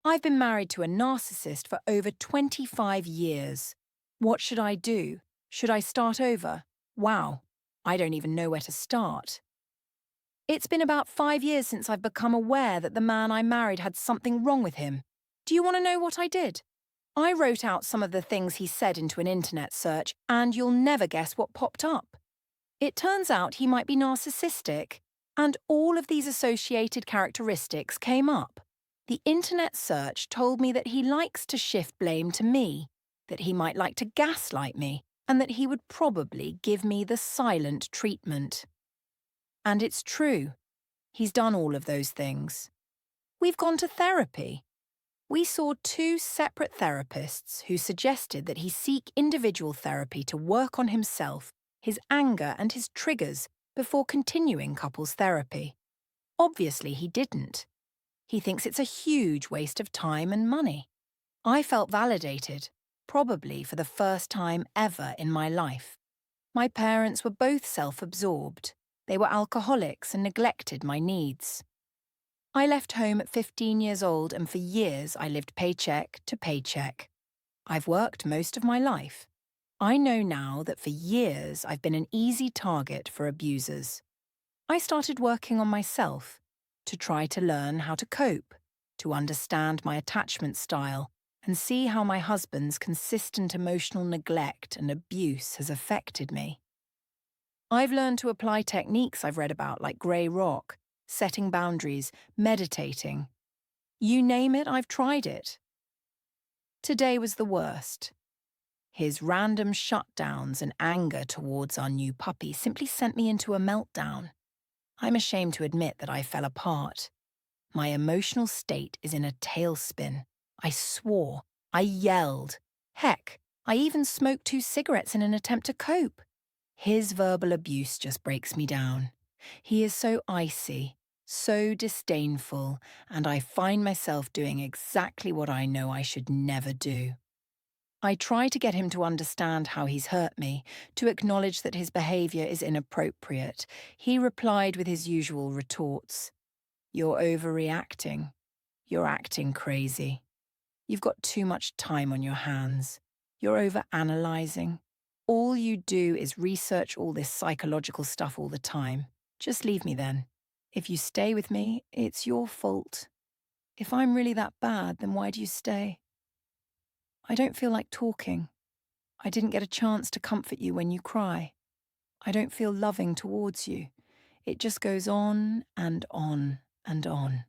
I've been married to a narcissist for over 25 years. What should I do? Should I start over? Wow, I don't even know where to start. It's been about 5 years since I've become aware that the man I married had something wrong with him. Do you want to know what I did? I wrote out some of the things he said into an internet search, and you'll never guess what popped up. It turns out he might be narcissistic, and all of these associated characteristics came up. The internet search told me that he likes to shift blame to me, that he might like to gaslight me, and that he would probably give me the silent treatment. And it's true. He's done all of those things. We've gone to therapy. We saw two separate therapists who suggested that he seek individual therapy to work on himself, his anger and his triggers before continuing couples therapy. Obviously, he didn't. He thinks it's a huge waste of time and money. I felt validated, probably for the first time ever in my life. My parents were both self-absorbed. They were alcoholics and neglected my needs. I left home at 15 years old, and for years I lived paycheck to paycheck. I've worked most of my life. I know now that for years I've been an easy target for abusers. I started working on myself to try to learn how to cope, to understand my attachment style, and see how my husband's consistent emotional neglect and abuse has affected me. I've learned to apply techniques I've read about like grey rock, setting boundaries, meditating. You name it, I've tried it. Today was the worst. His random shutdowns and anger towards our new puppy simply sent me into a meltdown. I'm ashamed to admit that I fell apart. My emotional state is in a tailspin. I swore. I yelled. Heck, I even smoked 2 cigarettes in an attempt to cope. His verbal abuse just breaks me down. He is so icy, so disdainful, and I find myself doing exactly what I know I should never do. I try to get him to understand how he's hurt me, to acknowledge that his behaviour is inappropriate. He replied with his usual retorts. You're overreacting. You're acting crazy. You've got too much time on your hands. You're over-analysing. All you do is research all this psychological stuff all the time. Just leave me then. If you stay with me, it's your fault. If I'm really that bad, then why do you stay? I don't feel like talking. I didn't get a chance to comfort you when you cry. I don't feel loving towards you. It just goes on and on and on.